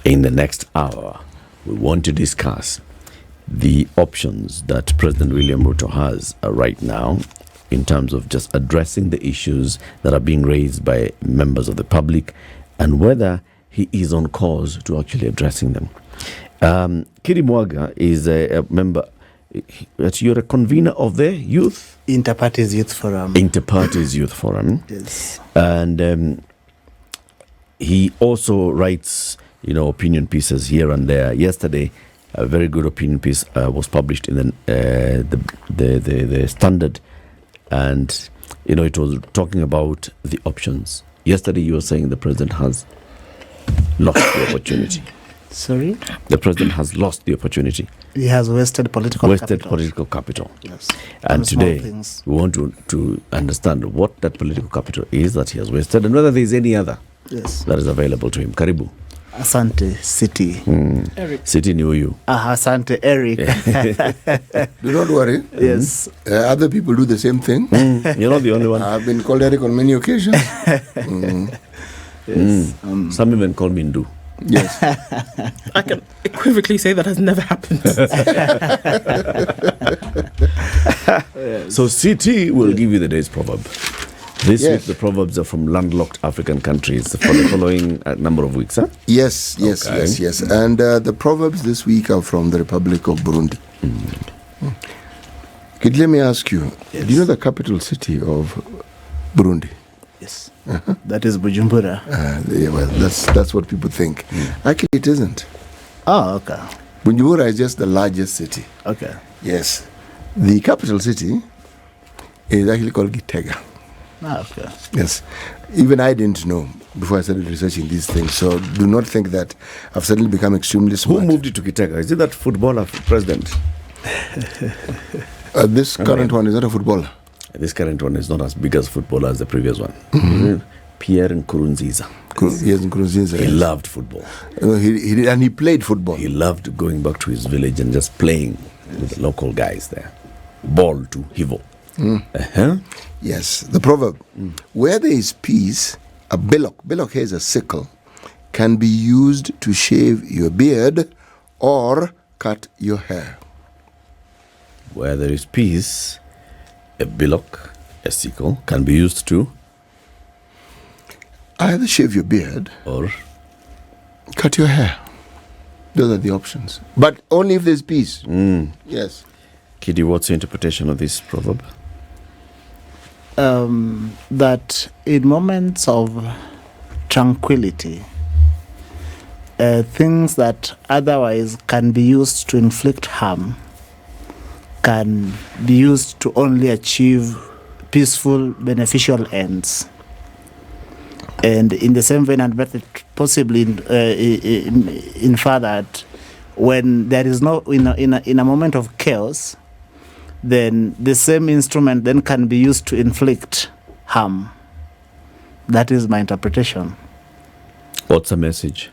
In the next hour, we want to discuss the options that President William Ruto has right now in terms of just addressing the issues that are being raised by members of the public and whether he is on course to actually addressing them. Kidi Mwaga is a member, you're a convener of the youth? Interparties Youth Forum. Interparties Youth Forum. Yes. And he also writes, opinion pieces here and there. Yesterday, a very good opinion piece was published in the Standard, and it was talking about the options. Yesterday, you were saying the president has lost the opportunity. Sorry? The president has lost the opportunity. He has wasted political capital. Yes. And today, we want to understand what that political capital is that he has wasted and whether there is any other that is available to him. Karibu. Asante, City. Eric. City knew you. Asante, Eric. Do not worry. Yes. Other people do the same thing. You're not the only one. I've been called Eric on many occasions. Yes. Some even call me Ndu. Yes. I can equivocally say that has never happened. So CT will give you the day's proverb. This week the proverbs are from landlocked African countries for the following number of weeks, huh? Yes. And the proverbs this week are from the Republic of Burundi. Kid, let me ask you, do you know the capital city of Burundi? Yes. That is Bujumbura. Well, that's what people think. Actually, it isn't. Oh, okay. Bujumbura is just the largest city. Okay. Yes. The capital city is actually called Gitega. Ah, okay. Yes. Even I didn't know before I started researching these things. So do not think that I've suddenly become extremely smart. Who moved you to Gitega? Is it that footballer president? This current one is not a footballer. This current one is not as big as footballer as the previous one. Pierre Nkurunziza. Yes, Nkurunziza. He loved football. He did, and he played football. He loved going back to his village and just playing with the local guys there. Ball to Hivo. Yes, the proverb. Where there is peace, a billock here is a sickle, can be used to shave your beard or cut your hair. Where there is peace, a billock, a sickle, can be used to either shave your beard or cut your hair. Those are the options. But only if there's peace. Yes. Kidi, what's your interpretation of this proverb? That in moments of tranquility, things that otherwise can be used to inflict harm can be used to only achieve peaceful, beneficial ends. And in the same vein, and possibly infer that when there is no, in a moment of chaos, then the same instrument then can be used to inflict harm. That is my interpretation. What's the message?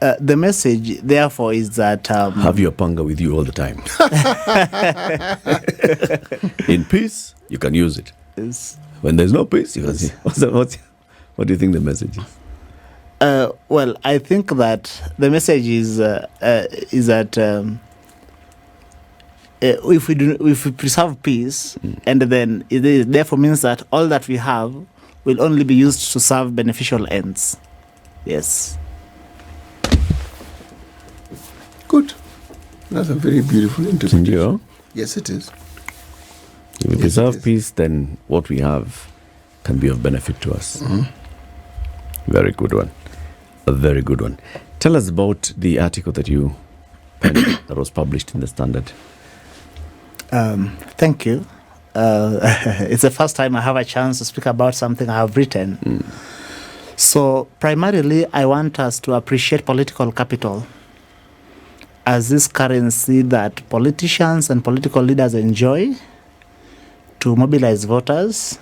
The message, therefore, is that... have your panga with you all the time. In peace, you can use it. Yes. When there's no peace, you can see. What do you think the message is? Well, I think that the message is that if we preserve peace, and then it therefore means that all that we have will only be used to serve beneficial ends. Yes. Good. That's a very beautiful interpretation. Yeah. Yes, it is. If we preserve peace, then what we have can be of benefit to us. Very good one. A very good one. Tell us about the article that you penned that was published in the Standard. Thank you. It's the first time I have a chance to speak about something I have written. So primarily, I want us to appreciate political capital as this currency that politicians and political leaders enjoy to mobilize voters,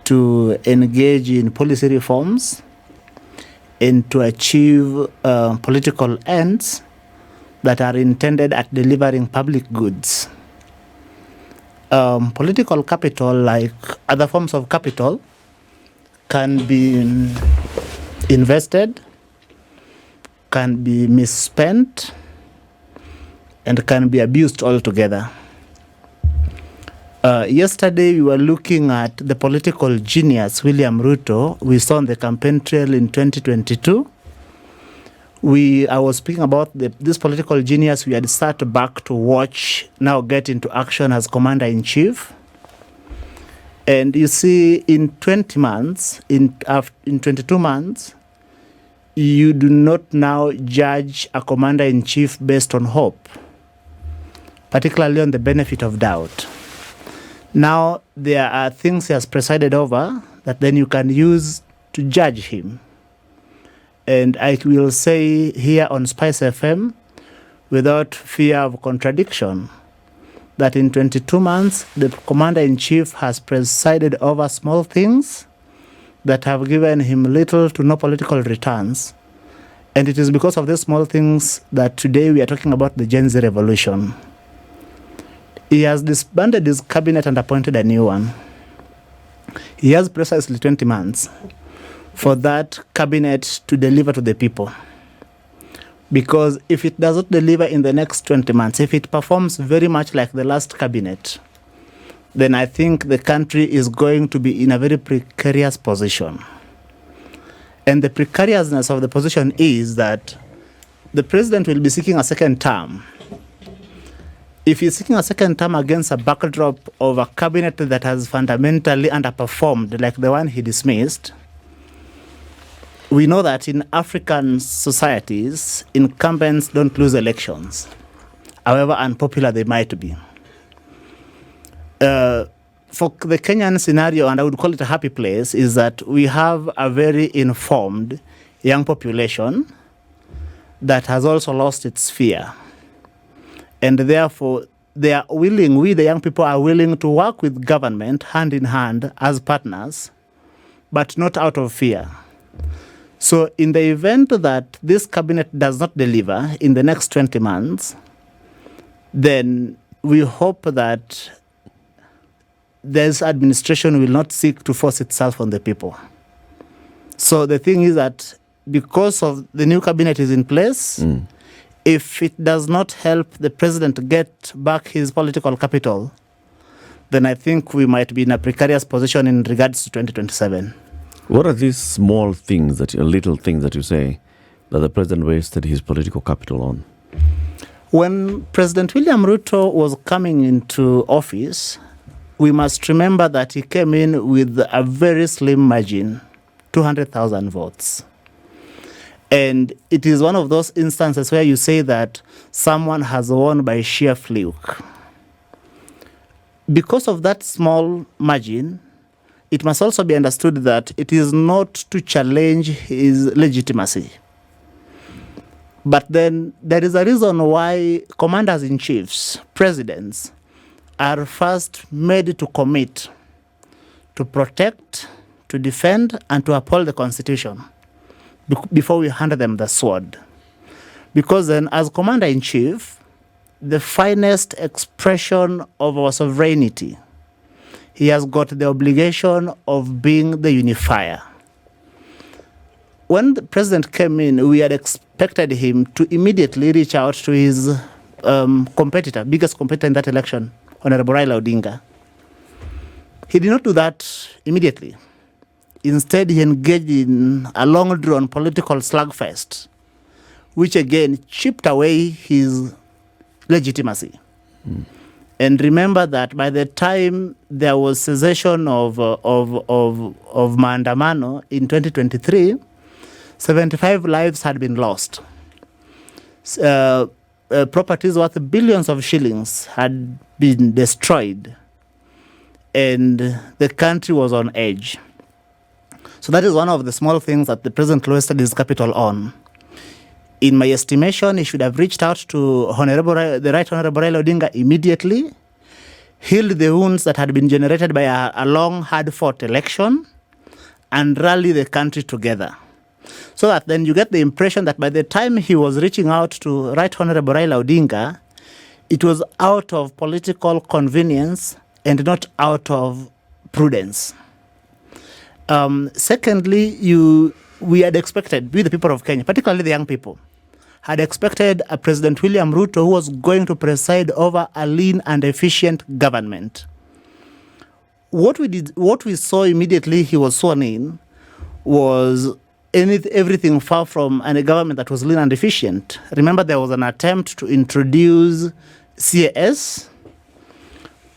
to engage in policy reforms, and to achieve political ends that are intended at delivering public goods. Political capital, like other forms of capital, can be invested can be misspent and can be abused altogether. Yesterday, we were looking at the political genius, William Ruto. We saw on the campaign trail in 2022. I was speaking about this political genius we had sat back to watch, now get into action as commander-in-chief. And you see, in 20 months, in 22 months, you do not now judge a commander-in-chief based on hope, particularly on the benefit of doubt. Now, there are things he has presided over that then you can use to judge him. And I will say here on Spice FM, without fear of contradiction, that in 22 months, the commander-in-chief has presided over small things that have given him little to no political returns. And it is because of these small things that today we are talking about the Gen Z revolution. He has disbanded his cabinet and appointed a new one. He has precisely 20 months for that cabinet to deliver to the people. Because if it does not deliver in the next 20 months, if it performs very much like the last cabinet, then I think the country is going to be in a very precarious position. And the precariousness of the position is that the president will be seeking a second term. If he's seeking a second term against a backdrop of a cabinet that has fundamentally underperformed, like the one he dismissed, we know that in African societies, incumbents don't lose elections, however unpopular they might be. For the Kenyan scenario, and I would call it a happy place, is that we have a very informed young population that has also lost its fear. And therefore, we the young people are willing to work with government hand in hand as partners, but not out of fear. So in the event that this cabinet does not deliver in the next 20 months, then we hope that this administration will not seek to force itself on the people. So the thing is that because of the new cabinet is in place, if it does not help the president get back his political capital, then I think we might be in a precarious position in regards to 2027. What are these small things, little things that you say, that the president wasted his political capital on? When President William Ruto was coming into office, we must remember that he came in with a very slim margin, 200,000 votes. And it is one of those instances where you say that someone has won by sheer fluke. Because of that small margin, it must also be understood that it is not to challenge his legitimacy. But then there is a reason why commanders-in-chiefs, presidents, are first made to commit to protect, to defend, and to uphold the Constitution before we hand them the sword. Because then, as commander-in-chief, the finest expression of our sovereignty, he has got the obligation of being the unifier. When the president came in, we had expected him to immediately reach out to his biggest competitor in that election, Honorable Raila Odinga. He did not do that immediately. Instead, he engaged in a long-drawn political slugfest, which again chipped away his legitimacy. And remember that by the time there was cessation of maandamano in 2023, 75 lives had been lost. Properties worth billions of shillings had been destroyed, and the country was on edge. So that is one of the small things that the president wasted his capital on. In my estimation, he should have reached out to the Right Honorable Raila Odinga immediately, healed the wounds that had been generated by a long, hard-fought election, and rally the country together. So that then you get the impression that by the time he was reaching out to Right Honorable Raila Odinga, it was out of political convenience and not out of prudence. Secondly, we had expected, we the people of Kenya, particularly the young people, had expected a President William Ruto who was going to preside over a lean and efficient government. What we saw immediately he was sworn in was everything far from a government that was lean and efficient. Remember, there was an attempt to introduce CAS,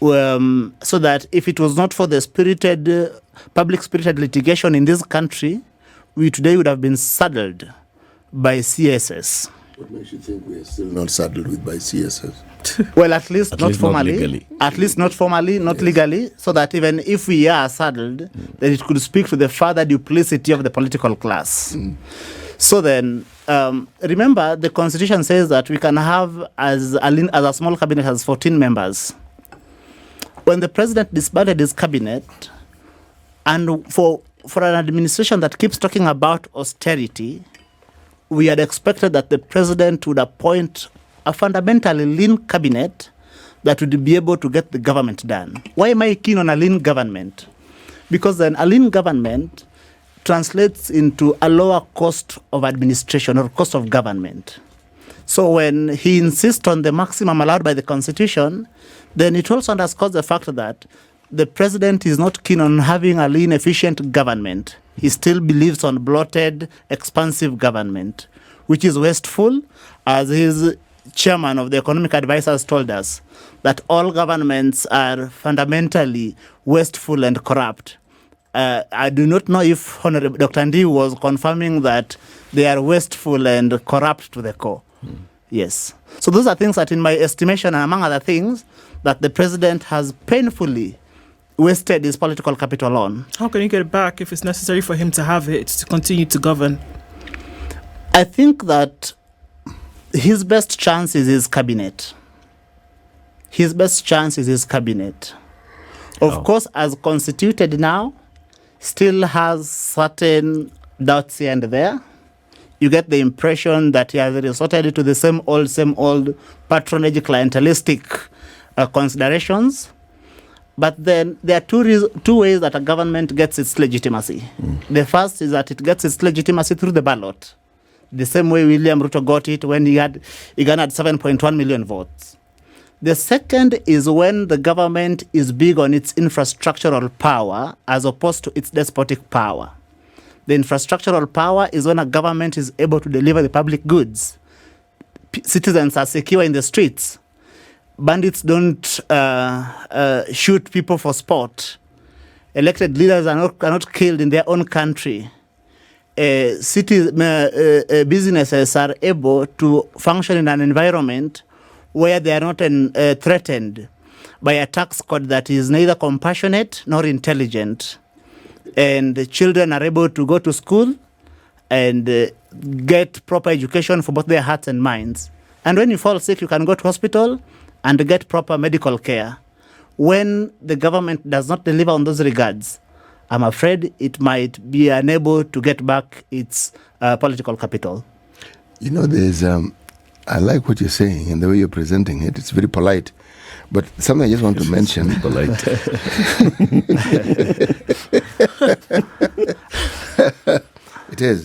so that if it was not for the public-spirited litigation in this country, we today would have been saddled by CSS. What makes you think we are still not saddled with by CSS? Well, at least not least formally. not legally. At least not formally, not legally, so that even if we are saddled, then it could speak to the further duplicity of the political class. So then, remember, the Constitution says that we can have, as a small cabinet, has 14 members. When the president disbanded his cabinet, and for an administration that keeps talking about austerity, we had expected that the president would appoint a fundamentally lean cabinet that would be able to get the government done. Why am I keen on a lean government? Because then a lean government translates into a lower cost of administration or cost of government. So when he insists on the maximum allowed by the Constitution, then it also underscores the fact that the president is not keen on having a lean, efficient government. He still believes on bloated, expansive government, which is wasteful, as his chairman of the economic advisors told us, that all governments are fundamentally wasteful and corrupt. I do not know if Honorable Dr. Ndi was confirming that they are wasteful and corrupt to the core. Yes. So those are things that, in my estimation, and among other things, that the president has painfully wasted his political capital on. How can you get it back if it's necessary for him to have it to continue to govern? I think that his best chance is his cabinet. His best chance is his cabinet. Of course, as constituted now, still has certain doubts here and there. You get the impression that he has resorted to the same old patronage clientelistic considerations. But then there are two ways that a government gets its legitimacy. The first is that it gets its legitimacy through the ballot, the same way William Ruto got it when he garnered 7.1 million votes. The second is when the government is big on its infrastructural power as opposed to its despotic power. The infrastructural power is when a government is able to deliver the public goods. Citizens are secure in the streets. Bandits don't shoot people for sport. Elected leaders are not killed in their own country. Businesses are able to function in an environment where they are not threatened by a tax code that is neither compassionate nor intelligent. And the children are able to go to school and get proper education for both their hearts and minds. And when you fall sick, you can go to hospital and get proper medical care. When the government does not deliver on those regards, I'm afraid it might be unable to get back its political capital. You know, there's, I like what you're saying and the way you're presenting it. It's very polite. But something I just want to mention. Polite. It is.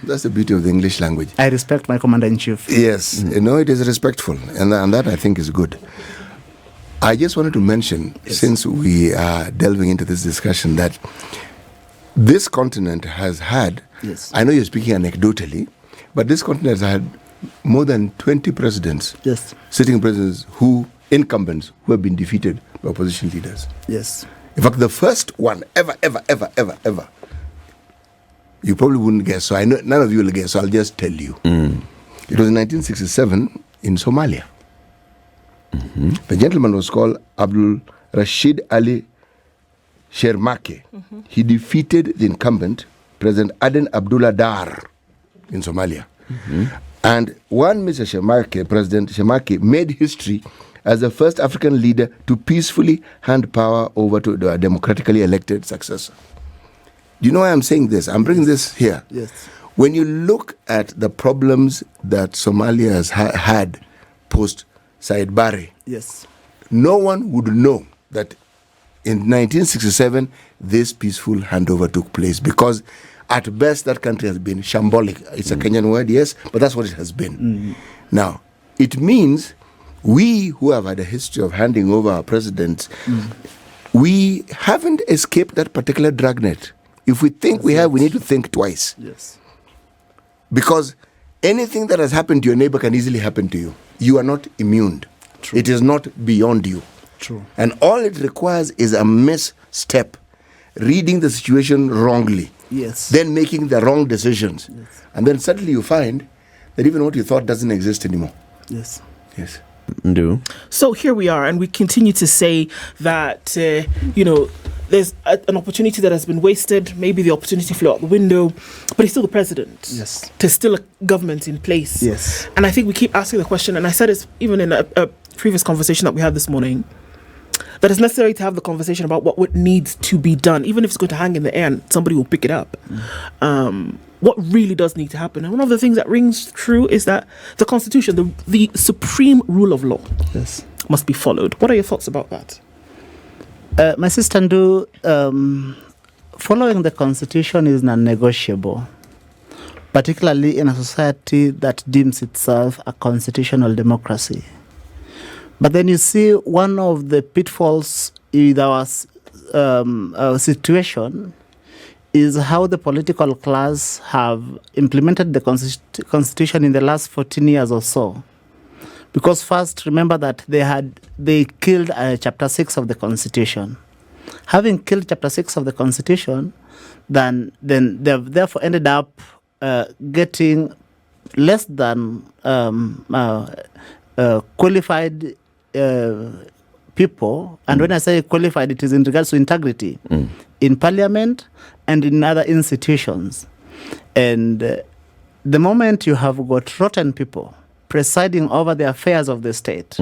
That's the beauty of the English language. I respect my commander-in-chief. Yes, you know, it is respectful, and that I think is good. I just wanted to mention, since we are delving into this discussion, that this continent has had, I know you're speaking anecdotally, but this continent has had more than 20 presidents, sitting presidents, incumbents, who have been defeated by opposition leaders. Yes. In fact, the first one ever, you probably wouldn't guess, so I know none of you will guess, so I'll just tell you. It was in 1967 in Somalia. The gentleman was called Abdul Rashid Ali Shermake. He defeated the incumbent, President Aden Abdullah Dar, in Somalia. And one Mr. Shermake, President Shermake, made history as the first African leader to peacefully hand power over to a democratically elected successor. Do you know why I'm saying this? I'm bringing this here. Yes. When you look at the problems that Somalia has had post Said Barre, no one would know that in 1967 this peaceful handover took place, because At best, that country has been shambolic. It's a Kenyan word, yes, but that's what it has been. Now, it means we who have had a history of handing over our presidents, we haven't escaped that particular dragnet. If we think we have, we need to think twice. Yes. Because anything that has happened to your neighbor can easily happen to you. You are not immune. True. It is not beyond you. True. And all it requires is a misstep, reading the situation wrongly, Yes. then making the wrong decisions. Yes. And then suddenly you find that even what you thought doesn't exist anymore. Yes. Yes. Do. So here we are, and we continue to say that, there's an opportunity that has been wasted. Maybe the opportunity flew out the window, but he's still the president. Yes. There's still a government in place. Yes. And I think we keep asking the question, and I said it even in a previous conversation that we had this morning, that it's necessary to have the conversation about what needs to be done, even if it's going to hang in the air and somebody will pick it up. What really does need to happen. And one of the things that rings true is that the Constitution, the supreme rule of law, Yes. must be followed. What are your thoughts about that? My sister Ndu, following the Constitution is non-negotiable, particularly in a society that deems itself a constitutional democracy. But then you see one of the pitfalls in our situation is how the political class have implemented the Constitution in the last 14 years or so. Because first, remember that they killed Chapter 6 of the Constitution. Having killed Chapter 6 of the Constitution, then they've therefore ended up getting less than qualified people. And when I say qualified, it is in regards to integrity in parliament and in other institutions. And the moment you have got rotten people presiding over the affairs of the state,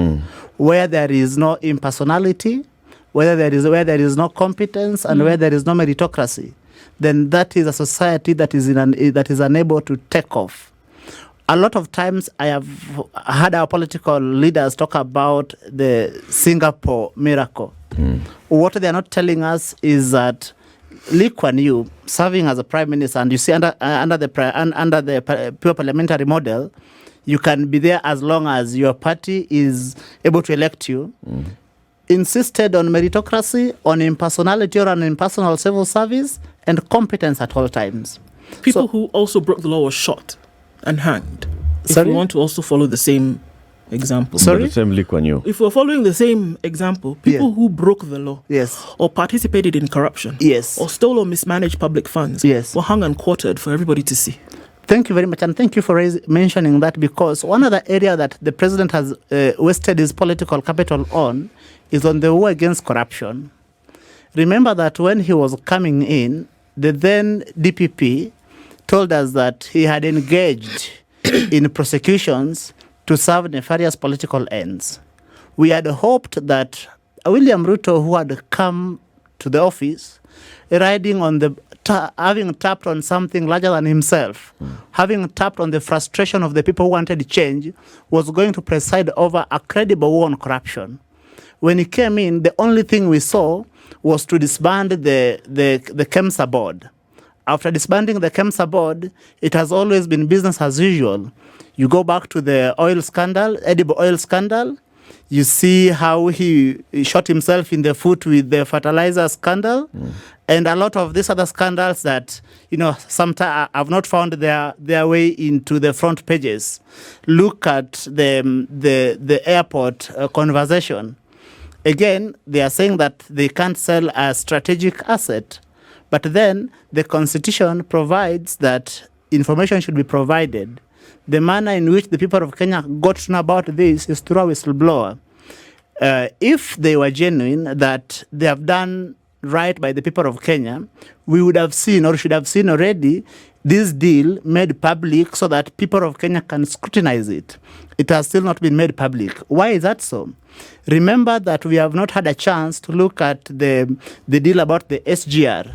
where there is no impersonality, where there is no competence, and where there is no meritocracy, then that is a society that is unable to take off. A lot of times I have heard our political leaders talk about the Singapore miracle. What they are not telling us is that Lee Kuan Yew, serving as a prime minister, and you see under the pure parliamentary model, you can be there as long as your party is able to elect you, insisted on meritocracy, on impersonality or an impersonal civil service, and competence at all times. People who also broke the law were shot and hanged. If Sorry? we want to also follow the same example. Sorry? The same Lee Kuan Yew. If we're following the same example, people who broke the law Yes. or participated in corruption Yes. or stole or mismanaged public funds Yes. were hung and quartered for everybody to see. Thank you very much, and thank you for mentioning that, because one other area that the president has wasted his political capital on is on the war against corruption. Remember that when he was coming in, the then DPP told us that he had engaged in prosecutions to serve nefarious political ends. We had hoped that William Ruto, who had come to the office, riding on having tapped on something larger than himself, having tapped on the frustration of the people who wanted change, was going to preside over a credible war on corruption. When he came in, the only thing we saw was to disband the KEMSA board. After disbanding the KEMSA board, it has always been business as usual. You go back to the oil scandal, edible oil scandal. You see how he shot himself in the foot with the fertilizer scandal, and a lot of these other scandals that, sometimes have not found their way into the front pages. Look at the airport conversation. Again, they are saying that they can't sell a strategic asset, but then the Constitution provides that information should be provided. The manner in which the people of Kenya got to know about this is through a whistleblower. If they were genuine, that they have done right by the people of Kenya, we would have seen, or should have seen already, this deal made public so that people of Kenya can scrutinize it. It has still not been made public. Why is that so? Remember that we have not had a chance to look at the deal about the SGR.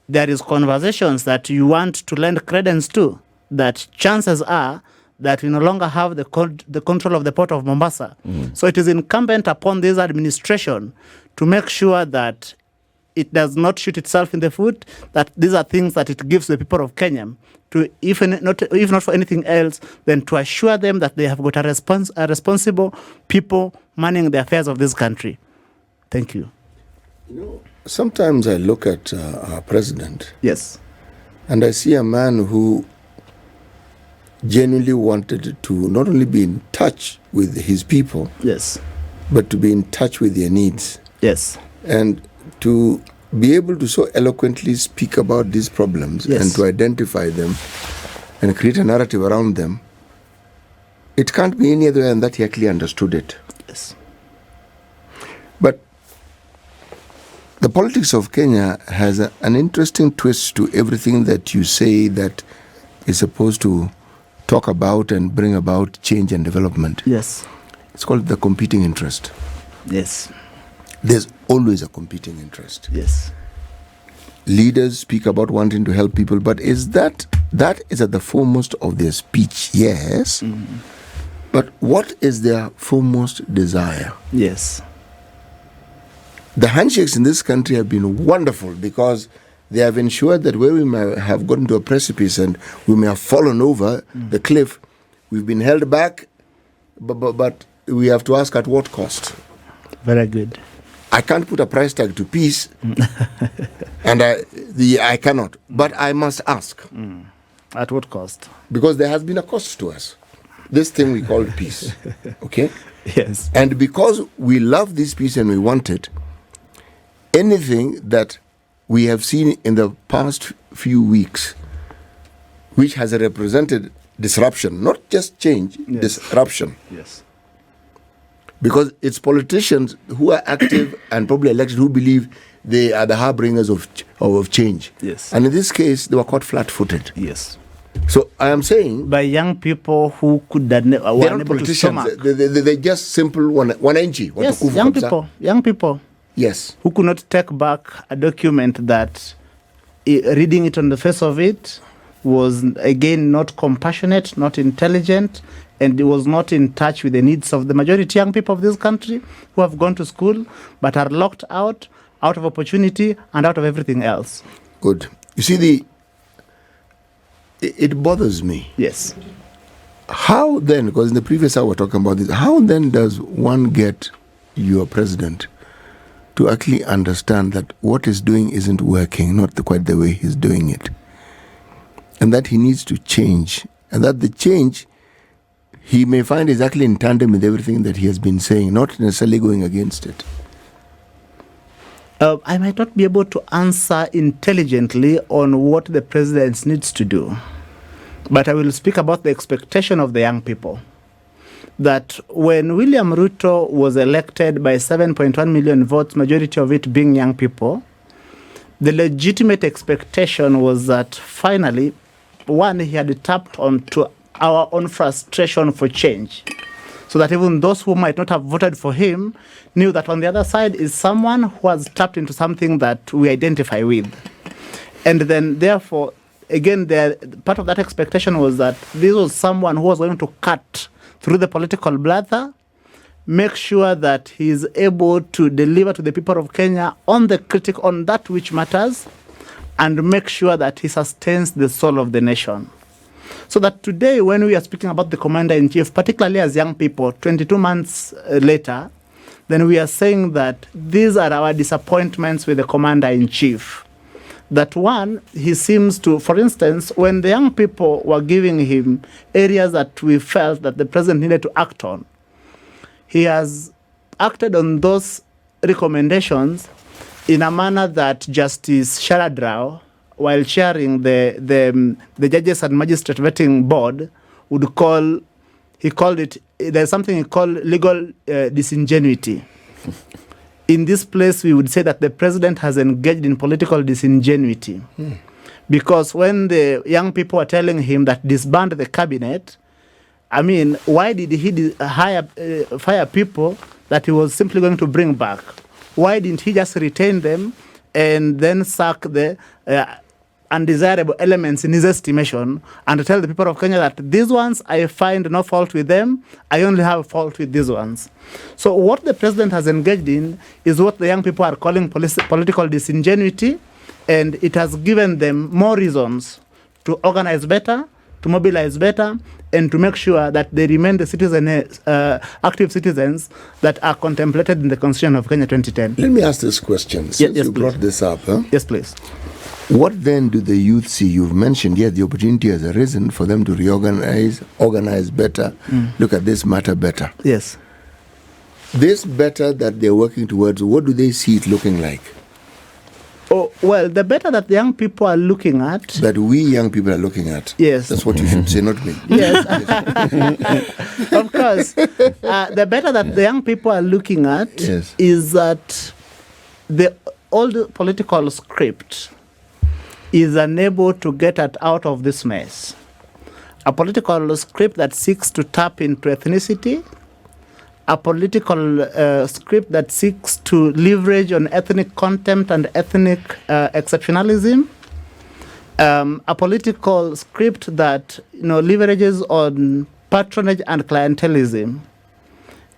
There is conversations that you want to lend credence to, that chances are that we no longer have the control of the port of Mombasa. So it is incumbent upon this administration to make sure that it does not shoot itself in the foot, that these are things that it gives the people of Kenya to, if not for anything else, then to assure them that they have got a responsible people manning the affairs of this country. Thank you. Sometimes I look at our president. Yes. And I see a man who genuinely wanted to not only be in touch with his people, yes, but to be in touch with their needs. Yes. And to be able to so eloquently speak about these problems, yes, and to identify them and create a narrative around them, it can't be any other way than that he actually understood it. Yes. But the politics of Kenya has an interesting twist to everything that you say that is supposed to talk about and bring about change and development. Yes. It's called the competing interest. Yes. There's always a competing interest. Yes. Leaders speak about wanting to help people, but is that is at the foremost of their speech? Yes. Mm-hmm. But what is their foremost desire? Yes. The handshakes in this country have been wonderful because they have ensured that where we may have gotten to a precipice and we may have fallen over the cliff, we've been held back, but we have to ask at what cost? Very good. I can't put a price tag to peace, and I cannot. But I must ask. At what cost? Because there has been a cost to us. This thing we call peace. Okay? Yes. And because we love this peace and we want it, anything that we have seen in the past few weeks, which has represented disruption, not just change, yes, disruption. Yes. Because it's politicians who are active and probably elected who believe they are the harbingers of change. Yes. And in this case, they were caught flat-footed. Yes. So I am saying, by young people who could were they're not unable to politicians. stomach. They're just simple one-inchi. Yes, young people. Yes. Who could not take back a document that reading it on the face of it was, again, not compassionate, not intelligent, and it was not in touch with the needs of the majority young people of this country who have gone to school but are locked out of opportunity and out of everything else. Good. You see, it bothers me. Yes. How then, because in the previous hour we were talking about this, how then does one get your president to actually understand that what he's doing isn't working, not quite the way he's doing it, and that he needs to change, and that the change he may find is actually in tandem with everything that he has been saying, not necessarily going against it? I might not be able to answer intelligently on what the president needs to do, but I will speak about the expectation of the young people. That when William Ruto was elected by 7.1 million votes, majority of it being young people, the legitimate expectation was that finally, one, he had tapped onto our own frustration for change, so that even those who might not have voted for him knew that on the other side is someone who has tapped into something that we identify with. And then, therefore, again, part of that expectation was that this was someone who was going to cut through the political blather, make sure that he is able to deliver to the people of Kenya on that which matters, and make sure that he sustains the soul of the nation. So that today, when we are speaking about the commander-in-chief, particularly as young people, 22 months later, then we are saying that these are our disappointments with the commander-in-chief. That one, he seems to, for instance, when the young people were giving him areas that we felt that the president needed to act on, he has acted on those recommendations in a manner that Justice Sharadrao, while chairing the Judges and Magistrate Vetting Board, he called it, there's something he called legal disingenuity. In this place, we would say that the president has engaged in political disingenuity. Because when the young people are telling him that disband the cabinet, I mean, why did he fire people that he was simply going to bring back? Why didn't he just retain them and then sack undesirable elements in his estimation and to tell the people of Kenya that these ones I find no fault with them, I only have fault with these ones. So what the president has engaged in is what the young people are calling political disingenuity, and it has given them more reasons to organize better, to mobilize better, and to make sure that they remain the active citizens that are contemplated in the Constitution of Kenya 2010. Let me ask this question. Since yes, you brought this up, Yes, please. What then do the youth see? You've mentioned, the opportunity has arisen for them to reorganize, organize better, look at this matter better. Yes. This better that they're working towards, what do they see it looking like? Oh, well, the better that the young people are looking at. That we young people are looking at. Yes. That's what you should say, not me. Yes. Of course. The better that the young people are looking at is that the old political script is unable to get out of this mess. A political script that seeks to tap into ethnicity, a political script that seeks to leverage on ethnic contempt and ethnic exceptionalism, a political script that leverages on patronage and clientelism.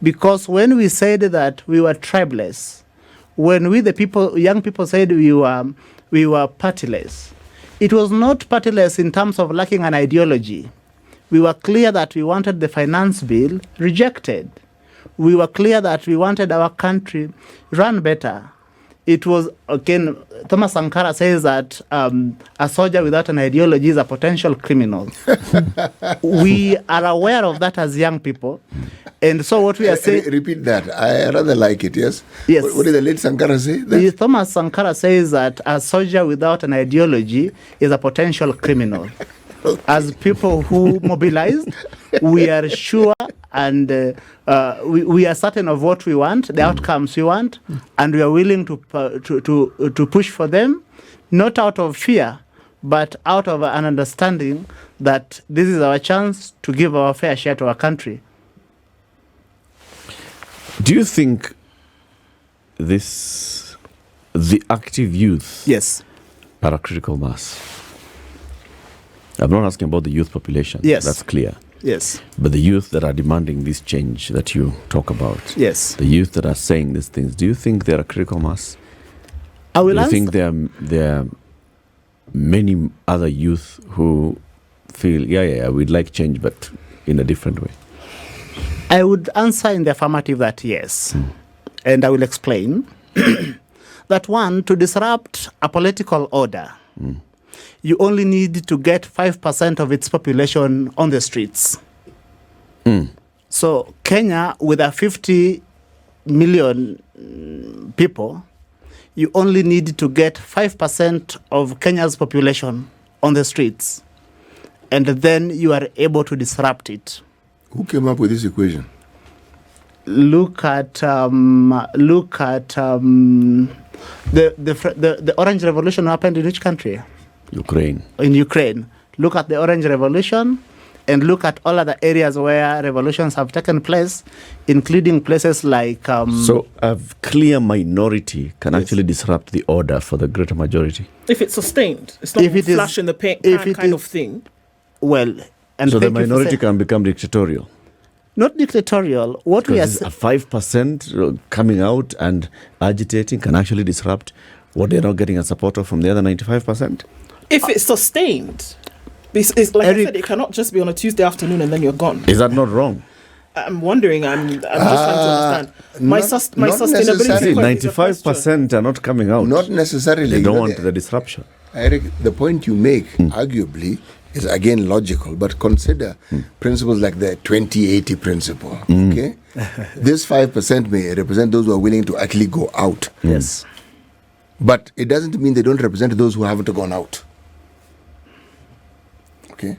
Because when we said that we were tribeless, when we young people said we were partyless, it was not partyless in terms of lacking an ideology. We were clear that we wanted the finance bill rejected. We were clear that we wanted our country run better. It was, again, Thomas Sankara says that a soldier without an ideology is a potential criminal. We are aware of that as young people. And so what we are saying... Repeat that. I rather like it, yes? Yes. What did the late Sankara say? Thomas Sankara says that a soldier without an ideology is a potential criminal. Okay. As people who mobilized, we are sure and we are certain of what we want, the outcomes we want, and we are willing to push for them, not out of fear, but out of an understanding that this is our chance to give our fair share to our country. Do you think the active youth are a critical mass? I'm not asking about the youth population. Yes. That's clear. Yes. But the youth that are demanding this change that you talk about. Yes. The youth that are saying these things, do you think they're a critical mass? I will do you think there are many other youth who feel, we'd like change, but in a different way? I would answer in the affirmative that yes. And I will explain. That one, to disrupt a political order, you only need to get 5% of its population on the streets. So Kenya, with a 50 million people, you only need to get 5% of Kenya's population on the streets. And then you are able to disrupt it. Who came up with this equation? Look at the Orange Revolution happened in which country? Ukraine. In Ukraine. Look at the Orange Revolution and look at all other areas where revolutions have taken place, including places like... So a clear minority can actually disrupt the order for the greater majority? If it's sustained. It's not a flash in the pan kind of thing. Well... And so the minority can become dictatorial? Not dictatorial. What we are saying... A 5% coming out and agitating can actually disrupt what they're not getting a support of from the other 95%? If it's sustained, it's like Eric, I said, it cannot just be on a Tuesday afternoon and then you're gone. Is that not wrong? I'm wondering. I'm just trying to understand. My sustainability. 95% are not coming out. Not necessarily. They don't want the disruption. Eric, the point you make, arguably, is again logical, but consider principles like the 20-80 principle. Okay, this 5% may represent those who are willing to actually go out. Yes, but it doesn't mean they don't represent those who haven't gone out. Okay.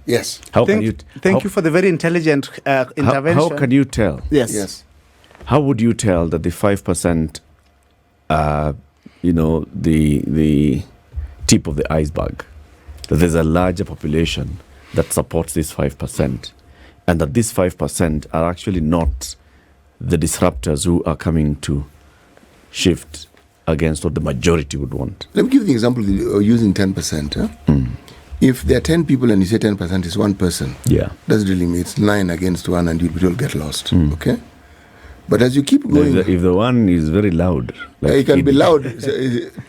Yes. Thank you for the very intelligent intervention. How can you tell? Yes. How would you tell that the 5% are, the tip of the iceberg? That there's a larger population that supports this 5%, and that these 5% are actually not the disruptors who are coming to shift against what the majority would want. Let me give the example of using 10%. Huh? If there are 10 people and you say 10% is one person, doesn't really mean it's 9 against 1 and you'll get lost. Okay? But as you keep going... If the one is very loud... it can be loud.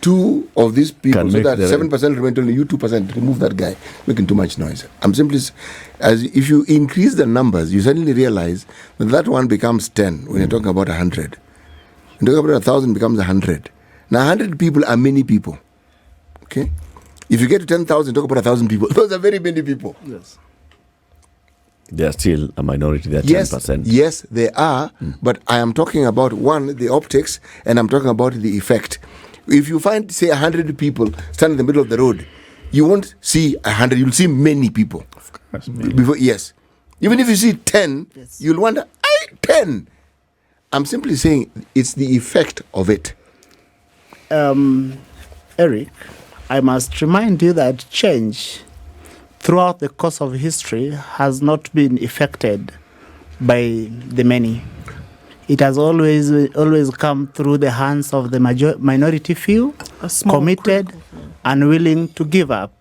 2 of these people, so that 7% remain only you 2%, remove that guy, making too much noise. I'm simply... if you increase the numbers, you suddenly realize that one becomes 10 when you're talking about 100. When you're talking about 1,000, becomes 100. Now, 100 people are many people. Okay? If you get to 10,000, talk about 1,000 people. Those are very many people. Yes. They are still a minority. They're 10%. Yes, they are. But I am talking about, one, the optics, and I'm talking about the effect. If you find, say, 100 people stand in the middle of the road, you won't see 100. You'll see many people. Of course. Yes. Even if you see 10, you'll wonder, 10. I'm simply saying it's the effect of it. Eric, I must remind you that change throughout the course of history has not been effected by the many. It has always come through the hands of the minority few, committed and willing to give up.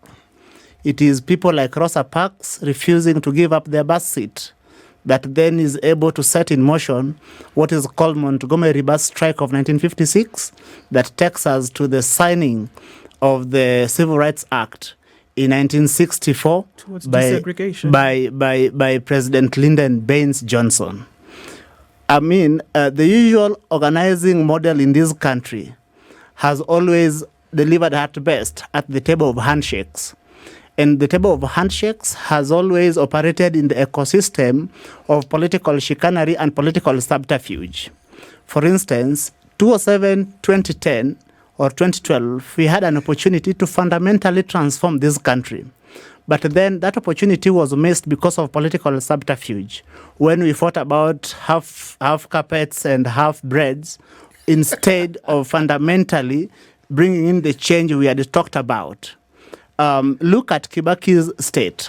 It is people like Rosa Parks refusing to give up their bus seat that then is able to set in motion what is called Montgomery bus strike of 1956 that takes us to the signing of the Civil Rights Act in 1964 by President Lyndon Baines Johnson. I mean, the usual organizing model in this country has always delivered at best at the table of handshakes. And the table of handshakes has always operated in the ecosystem of political chicanery and political subterfuge. For instance, 2007, 2010, or 2012, we had an opportunity to fundamentally transform this country. But then that opportunity was missed because of political subterfuge. When we fought about half carpets and half breads, instead of fundamentally bringing in the change we had talked about. Look at Kibaki's state.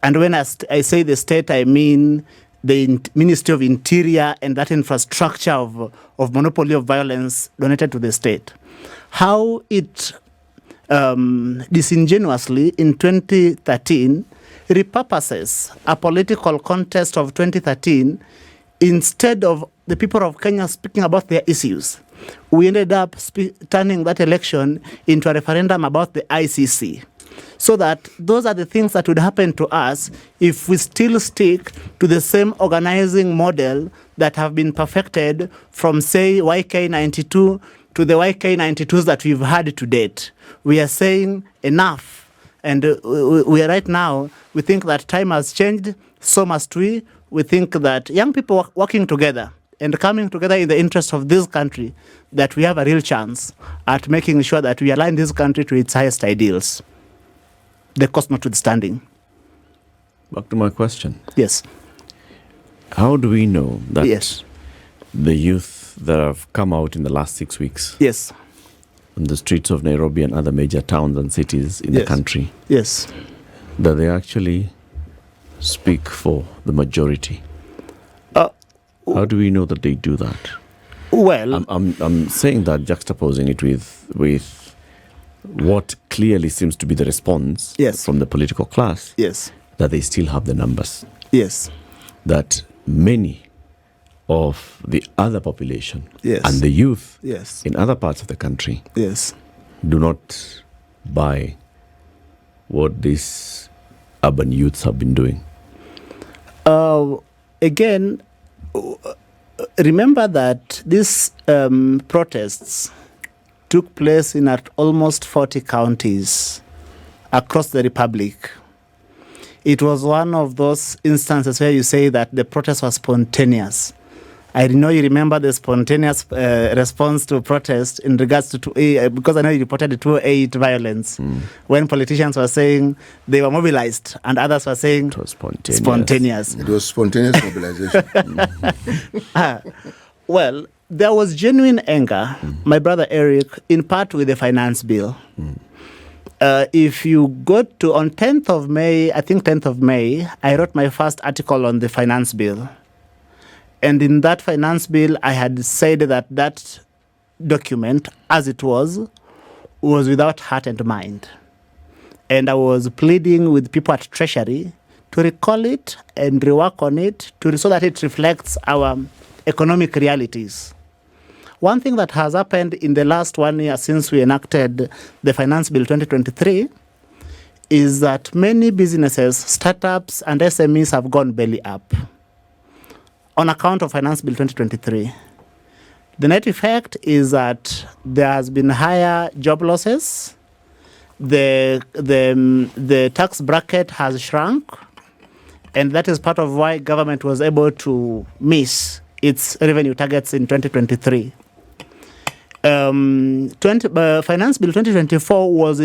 And when I say the state, I mean the Ministry of Interior and that infrastructure of monopoly of violence donated to the state. How it disingenuously in 2013 repurposes a political contest of 2013 instead of the people of Kenya speaking about their issues. We ended up turning that election into a referendum about the ICC. So that those are the things that would happen to us if we still stick to the same organizing model that have been perfected from, say, YK92 to the YK92s that we've had to date. We are saying enough. And we are right now, we think that time has changed, so must we. We think that young people working together and coming together in the interest of this country, that we have a real chance at making sure that we align this country to its highest ideals. The cost notwithstanding. Back to my question. Yes. How do we know that the youth that have come out in the last 6 weeks on the streets of Nairobi and other major towns and cities in the country, that they actually speak for the majority? How do we know that they do that? Well, I'm saying that, juxtaposing it with what clearly seems to be the response from the political class, that they still have the numbers. That many of the other population and the youth in other parts of the country do not buy what these urban youths have been doing. Again, remember that these protests took place in almost 40 counties across the Republic. It was one of those instances where you say that the protest was spontaneous. I know you remember the spontaneous response to protest in regards to because I know you reported the 208 violence, when politicians were saying they were mobilized and others were saying it was spontaneous. It was spontaneous mobilization. Well, there was genuine anger, my brother Eric, in part with the finance bill. If you go to on 10th of May, I think 10th of May, I wrote my first article on the finance bill. And in that finance bill, I had said that document, as it was without heart and mind. And I was pleading with people at Treasury to recall it and rework on it so that it reflects our economic realities. One thing that has happened in the last 1 year since we enacted the Finance Bill 2023 is that many businesses, startups, and SMEs have gone belly up on account of Finance Bill 2023. The net effect is that there has been higher job losses. The tax bracket has shrunk, and that is part of why government was able to miss its revenue targets in 2023. Finance Bill 2024 was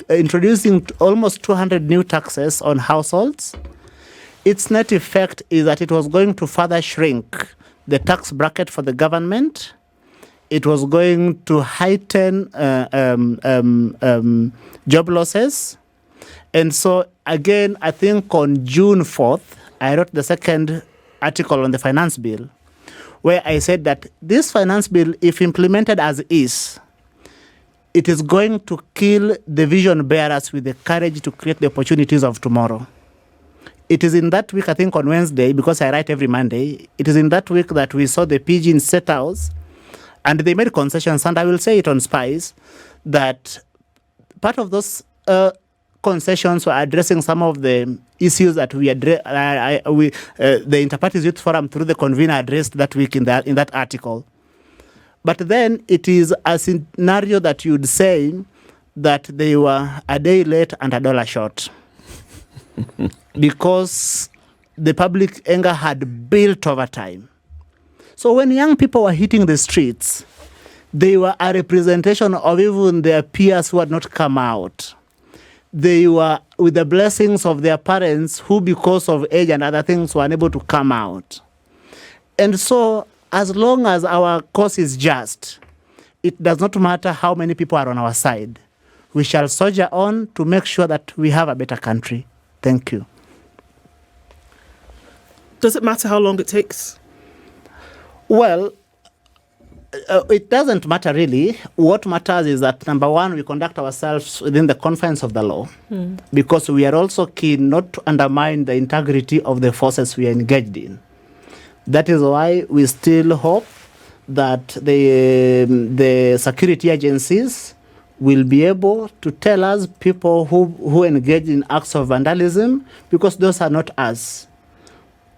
introducing almost 200 new taxes on households. Its net effect is that it was going to further shrink the tax bracket for the government. It was going to heighten job losses. And so, again, I think on June 4th, I wrote the second article on the finance bill, where I said that this finance bill, if implemented as is, it is going to kill the vision bearers with the courage to create the opportunities of tomorrow. It is in that week, I think on Wednesday, because I write every Monday, it is in that week that we saw the PG in State House, and they made concessions, and I will say it on Spice, that part of those concessions were addressing some of the issues that the Interparties Youth Forum through the Convener addressed that week in that article. But then it is a scenario that you'd say that they were a day late and a dollar short. Because the public anger had built over time. So when young people were hitting the streets, they were a representation of even their peers who had not come out. They were with the blessings of their parents who, because of age and other things, were unable to come out. And so, as long as our cause is just, it does not matter how many people are on our side. We shall soldier on to make sure that we have a better country. Thank you. Does it matter how long it takes? Well, it doesn't matter really. What matters is that, number one, we conduct ourselves within the confines of the law, because we are also keen not to undermine the integrity of the forces we are engaged in. That is why we still hope that the security agencies will be able to tell us people who engage in acts of vandalism, because those are not us.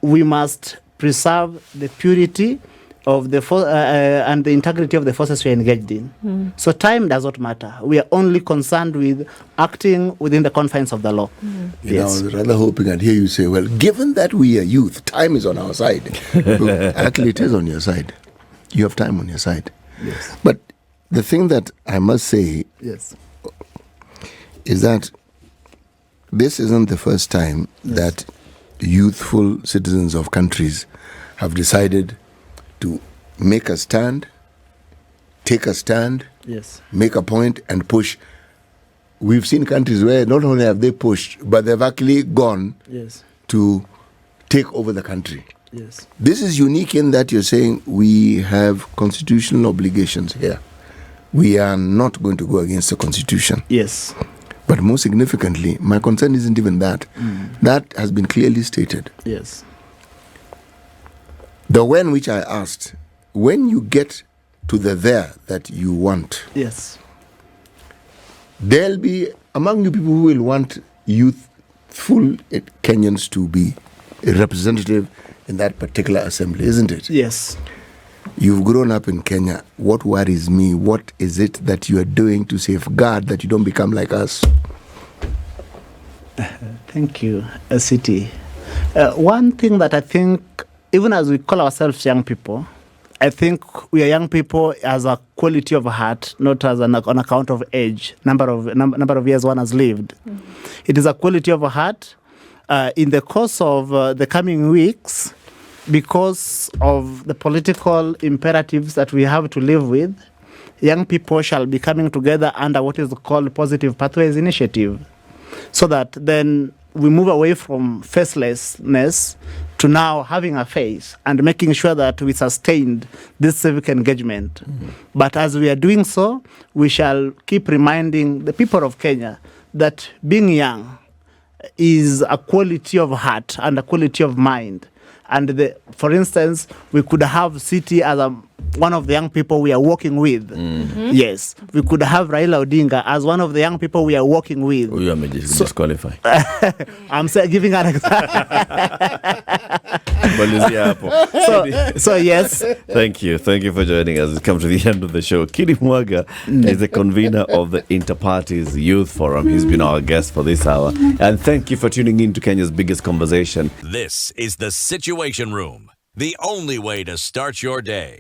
We must preserve the purity of the and the integrity of the forces we are engaged in. So time does not matter. We are only concerned with acting within the confines of the law. You know, I was rather hoping I'd hear you say, well, given that we are youth, time is on our side. Look, actually, it is on your side. You have time on your side. Yes. But the thing that I must say is that this isn't the first time that youthful citizens of countries have decided to make a stand, take a stand, make a point, and push. We've seen countries where not only have they pushed, but they've actually gone to take over the country. This is unique in that you're saying we have constitutional obligations here. We are not going to go against the Constitution. Yes. But most significantly, my concern isn't even that. That has been clearly stated. Yes. The when which I asked, when you get to the there that you want, there'll be among you people who will want youthful Kenyans to be a representative in that particular assembly, isn't it? Yes. You've grown up in Kenya. What worries me? What is it that you are doing to safeguard that you don't become like us? Thank you, City. One thing that I think, even as we call ourselves young people, I think we are young people as a quality of heart, not as on account of age, number of years one has lived. It is a quality of heart. In the course of the coming weeks, because of the political imperatives that we have to live with, young people shall be coming together under what is called Positive Pathways Initiative, so that then we move away from facelessness to now having a face and making sure that we sustained this civic engagement. But as we are doing so, we shall keep reminding the people of Kenya that being young is a quality of heart and a quality of mind. And for instance, we could have City as one of the young people we are working with. Yes, we could have Raila Odinga as one of the young people we are working with. You are disqualify. I'm giving an example. So yes. Thank you for joining us. It's come to the end of the show. Kidi Mwaga is the convener of the Interparties Youth Forum. He's been our guest for this hour. And thank you for tuning in to Kenya's biggest conversation. This is the Situation Room, the only way to start your day.